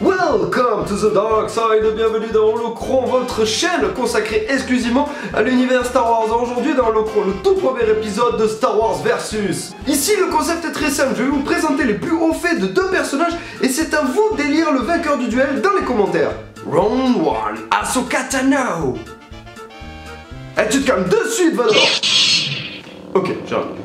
Welcome to the dark side, bienvenue dans Holocron, votre chaîne consacrée exclusivement à l'univers Star Wars. Aujourd'hui dans Holocron, le tout premier épisode de Star Wars Versus. Ici le concept est très simple, je vais vous présenter les plus hauts faits de deux personnages et c'est à vous d'élire le vainqueur du duel dans les commentaires. Round 1, Ahsoka Tano. Eh, tu te calmes de suite, Vador. Ok, j'arrive.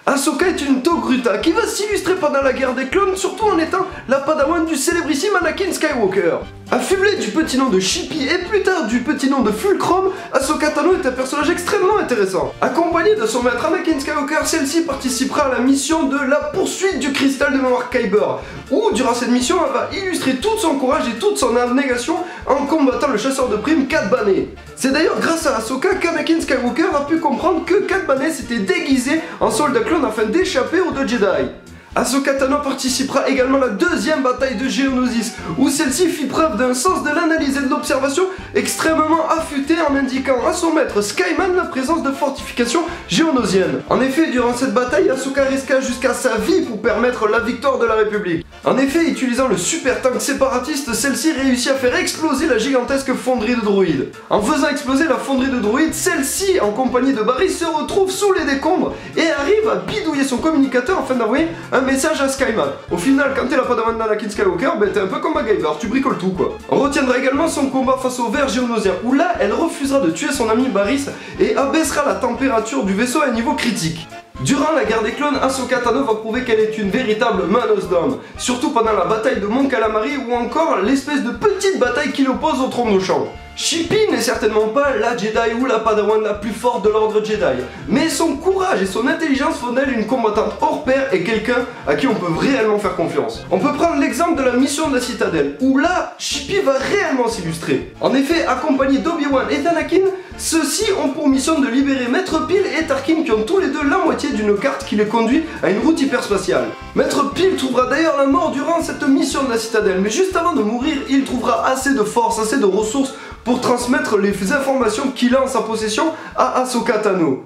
Ahsoka est une Togruta qui va s'illustrer pendant la guerre des clones, surtout en étant la padawan du célébrissime Anakin Skywalker. Affublée du petit nom de Chippy et plus tard du petit nom de Fulcrum, Ahsoka Tano est un personnage extrêmement intéressant. Accompagnée de son maître Anakin Skywalker, celle-ci participera à la mission de la poursuite du cristal de mémoire Kyber, où durant cette mission elle va illustrer tout son courage et toute son abnégation en combattant le chasseur de primes Cad Bane. C'est d'ailleurs grâce à Ahsoka qu'Anakin Skywalker a pu comprendre que Cad Bane s'était déguisé en soldat clone afin d'échapper aux deux Jedi. Ahsoka Tano participera également à la deuxième bataille de Geonosis, où celle-ci fit preuve d'un sens de l'analyse et de l'observation extrêmement affûté en indiquant à son maître Skyman la présence de fortifications géonosiennes. En effet, durant cette bataille, Ahsoka risqua jusqu'à sa vie pour permettre la victoire de la République. En effet, utilisant le super tank séparatiste, celle-ci réussit à faire exploser la gigantesque fonderie de droïdes. En faisant exploser la fonderie de droïdes, celle-ci, en compagnie de Barry, se retrouve sous les décombres et arrive à bidouiller son communicateur afin d'envoyer un message à Skyman. Au final, quand t'es la padawan d'Anakin Skywalker, t'es un peu comme MacGyver, tu bricoles tout quoi. On retiendra également son combat face au ver géonosien, où là, elle refusera de tuer son ami Barriss et abaissera la température du vaisseau à un niveau critique. Durant la guerre des clones, Ahsoka Tano va prouver qu'elle est une véritable manos d'homme, surtout pendant la bataille de Mon Calamari ou encore l'espèce de petite bataille qui l'oppose au trône de champ. Chippy n'est certainement pas la Jedi ou la padawan la plus forte de l'ordre Jedi, mais son courage et son intelligence font d'elle une combattante hors pair et quelqu'un à qui on peut réellement faire confiance. On peut prendre l'exemple de la mission de la Citadelle, où là, Chippy va réellement s'illustrer. En effet, accompagné d'Obi-Wan et d'Anakin, ceux-ci ont pour mission de libérer Maître Pile et Tarkin qui ont tous les deux la moitié d'une carte qui les conduit à une route hyperspatiale. Maître Pile trouvera d'ailleurs la mort durant cette mission de la Citadelle, mais juste avant de mourir, il trouvera assez de force, assez de ressources pour transmettre les informations qu'il a en sa possession à Ahsoka Tano.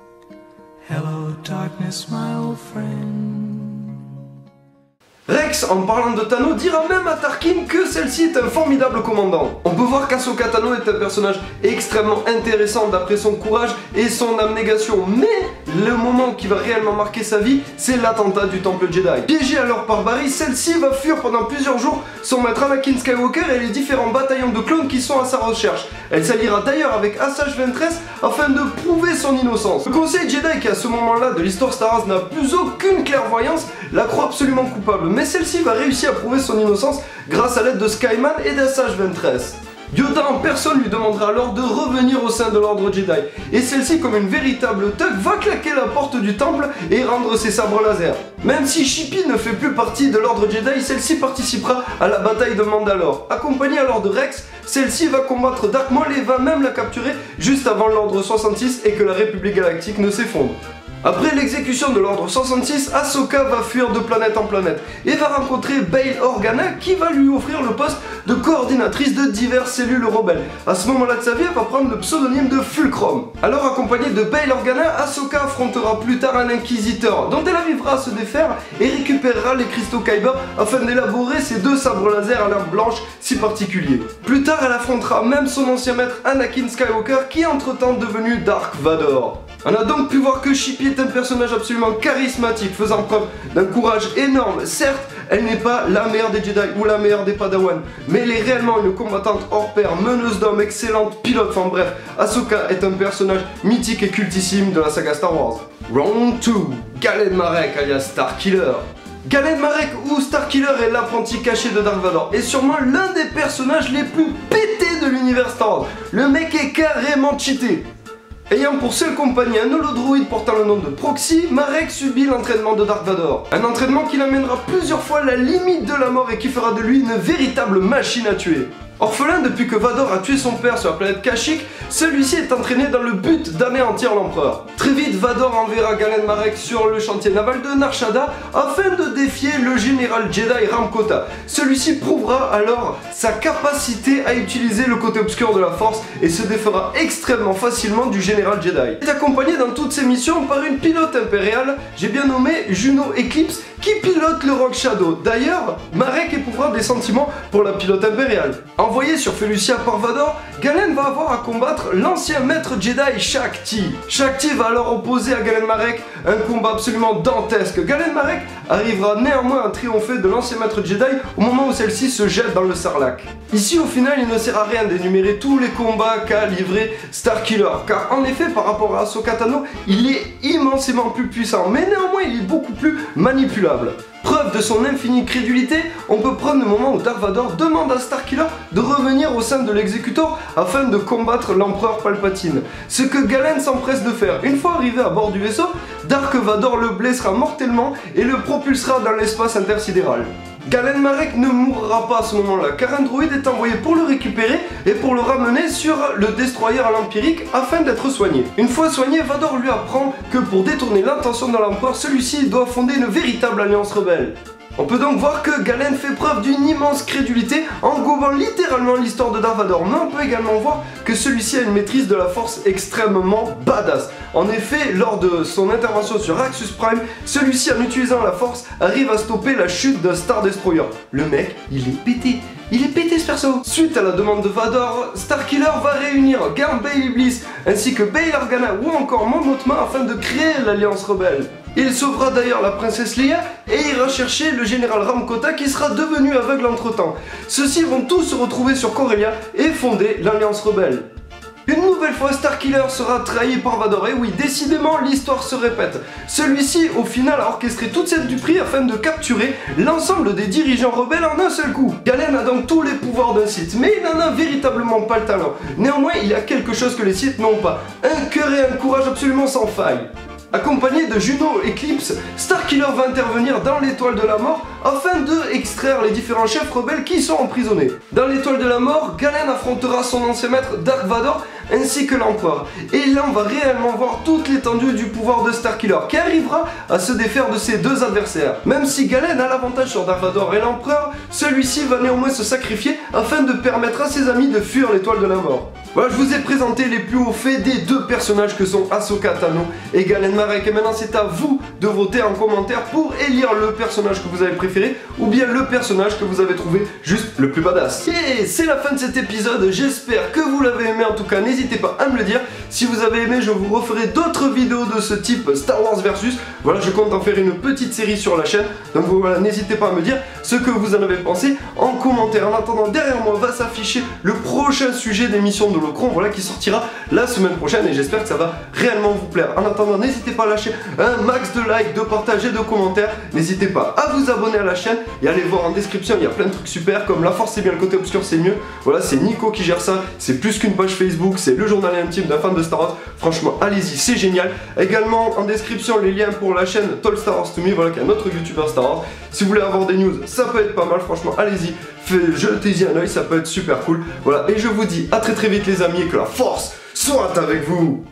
Hello, darkness, my old friend. Rex, en parlant de Tano, dira même à Tarkin que celle-ci est un formidable commandant. On peut voir qu'Ahsoka Tano est un personnage extrêmement intéressant d'après son courage et son abnégation, mais le moment qui va réellement marquer sa vie, c'est l'attentat du Temple Jedi. Piégée alors par Barry, celle-ci va fuir pendant plusieurs jours son maître Anakin Skywalker et les différents bataillons de clones qui sont à sa recherche. Elle s'alliera d'ailleurs avec Asajj Ventress afin de prouver son innocence. Le Conseil Jedi, qui à ce moment-là de l'histoire Star Wars n'a plus aucune clairvoyance, la croit absolument coupable, mais celle-ci va réussir à prouver son innocence grâce à l'aide de Skyman et d'Asajj Ventress. Yoda en personne lui demandera alors de revenir au sein de l'ordre Jedi, et celle-ci, comme une véritable thug, va claquer la porte du temple et rendre ses sabres laser. Même si Chippy ne fait plus partie de l'ordre Jedi, celle-ci participera à la bataille de Mandalore. Accompagnée alors de Rex, celle-ci va combattre Dark Maul et va même la capturer juste avant l'ordre 66 et que la République Galactique ne s'effondre. Après l'exécution de l'ordre 66, Ahsoka va fuir de planète en planète et va rencontrer Bail Organa qui va lui offrir le poste de coordinatrice de diverses cellules rebelles. À ce moment-là de sa vie, elle va prendre le pseudonyme de Fulcrum. Alors accompagnée de Bail Organa, Ahsoka affrontera plus tard un inquisiteur dont elle arrivera à se défaire et récupérera les cristaux Kyber afin d'élaborer ses deux sabres laser à l'herbe blanche si particuliers. Plus tard, elle affrontera même son ancien maître Anakin Skywalker qui est entre-temps devenu Dark Vador. On a donc pu voir que Chippy est un personnage absolument charismatique, faisant preuve d'un courage énorme. Certes, elle n'est pas la meilleure des Jedi ou la meilleure des Padawan, mais elle est réellement une combattante hors pair, meneuse d'hommes, excellente pilote, enfin bref, Ahsoka est un personnage mythique et cultissime de la saga Star Wars. Round 2, Galen Marek alias Starkiller. Galen Marek ou Starkiller est l'apprenti caché de Dark Vador et sûrement l'un des personnages les plus pétés de l'univers Star Wars. Le mec est carrément cheaté. Ayant pour seul compagnon un holodroïde portant le nom de Proxy, Marek subit l'entraînement de Dark Vador. Un entraînement qui l'amènera plusieurs fois à la limite de la mort et qui fera de lui une véritable machine à tuer. Orphelin depuis que Vador a tué son père sur la planète Kashyyyk, celui-ci est entraîné dans le but d'anéantir l'empereur. Très vite, Vador enverra Galen Marek sur le chantier naval de Nar Shaddaa afin de défier le général Jedi Rahm Kota. Celui-ci prouvera alors sa capacité à utiliser le côté obscur de la Force et se défera extrêmement facilement du général Jedi. Il est accompagné dans toutes ses missions par une pilote impériale, j'ai bien nommé Juno Eclipse, qui pilote le Rogue Shadow. D'ailleurs, Marek éprouvera des sentiments pour la pilote impériale. Envoyé sur Felucia par Vador, Galen va avoir à combattre l'ancien maître Jedi Shaak-Ti. Shaak-Ti va alors opposer à Galen Marek un combat absolument dantesque. Galen Marek arrivera néanmoins à triompher de l'ancien maître Jedi au moment où celle-ci se jette dans le Sarlacc. Ici, au final, il ne sert à rien d'énumérer tous les combats qu'a livré Starkiller, car en effet, par rapport à Ahsoka Tano, il est immensément plus puissant, mais néanmoins, il est beaucoup plus manipulable. Preuve de son infinie crédulité, on peut prendre le moment où Dark Vador demande à Starkiller de revenir au sein de l'Executor afin de combattre l'empereur Palpatine. Ce que Galen s'empresse de faire. Une fois arrivé à bord du vaisseau, Dark Vador le blessera mortellement et le propulsera dans l'espace intersidéral. Galen Marek ne mourra pas à ce moment-là, car un droïde est envoyé pour le récupérer et pour le ramener sur le destroyer à l'Empirique afin d'être soigné. Une fois soigné, Vador lui apprend que pour détourner l'intention de l'empereur, celui-ci doit fonder une véritable alliance rebelle. On peut donc voir que Galen fait preuve d'une immense crédulité en gobant littéralement l'histoire de Dark Vador, mais on peut également voir que celui-ci a une maîtrise de la force extrêmement badass. En effet, lors de son intervention sur Raxus Prime, celui-ci en utilisant la force arrive à stopper la chute d'un Star Destroyer. Le mec, il est pété. Il est pété ce perso. Suite à la demande de Vador, Starkiller va réunir Garm Bail Iblis ainsi que Bail Organa ou encore Mon Mothma afin de créer l'Alliance Rebelle. Il sauvera d'ailleurs la princesse Leia et ira chercher le général Rahm Kota qui sera devenu aveugle entre temps. Ceux-ci vont tous se retrouver sur Corellia et fonder l'Alliance Rebelle. Une nouvelle fois, Starkiller sera trahi par Vador, et oui, décidément, l'histoire se répète. Celui-ci, au final, a orchestré toute cette duperie afin de capturer l'ensemble des dirigeants rebelles en un seul coup. Galen a donc tous les pouvoirs d'un Sith, mais il n'en a véritablement pas le talent. Néanmoins, il y a quelque chose que les Sith n'ont pas, un cœur et un courage absolument sans faille. Accompagné de Juno Eclipse, Starkiller va intervenir dans l'étoile de la mort afin de extraire les différents chefs rebelles qui sont emprisonnés. Dans l'étoile de la mort, Galen affrontera son ancien maître Dark Vador ainsi que l'empereur. Et là on va réellement voir toute l'étendue du pouvoir de Starkiller qui arrivera à se défaire de ses deux adversaires. Même si Galen a l'avantage sur Dark Vador et l'empereur, celui-ci va néanmoins se sacrifier afin de permettre à ses amis de fuir l'étoile de la mort. Voilà, je vous ai présenté les plus hauts faits des deux personnages que sont Ahsoka Tano et Galen Marek. Et maintenant c'est à vous de voter en commentaire pour élire le personnage que vous avez préféré ou bien le personnage que vous avez trouvé juste le plus badass. Et c'est la fin de cet épisode, j'espère que vous l'avez aimé. En tout cas, n'hésitez pas à me le dire. Si vous avez aimé, je vous referai d'autres vidéos de ce type Star Wars Versus. Voilà, je compte en faire une petite série sur la chaîne. Donc voilà, n'hésitez pas à me dire ce que vous en avez pensé en commentaire. En attendant, derrière moi va s'afficher le prochain sujet d'émission de l'Holocron, voilà, qui sortira la semaine prochaine et j'espère que ça va réellement vous plaire. En attendant, n'hésitez pas à lâcher un max de likes, de partages et de commentaires. N'hésitez pas à vous abonner à la chaîne et à aller voir en description, il y a plein de trucs super comme la force c'est bien, le côté obscur c'est mieux. Voilà, c'est Nico qui gère ça, c'est plus qu'une page Facebook, c'est le journal intime d'un fan de Star Wars. Franchement, allez-y, c'est génial. Également en description les liens pour la chaîne Toll Star Wars to Me, voilà, qui est un autre youtubeur Star Wars. Si vous voulez avoir des news, ça peut être pas mal, franchement, allez-y, jetez-y un oeil, ça peut être super cool. Voilà, et je vous dis à très vite les amis et que la force soit avec vous.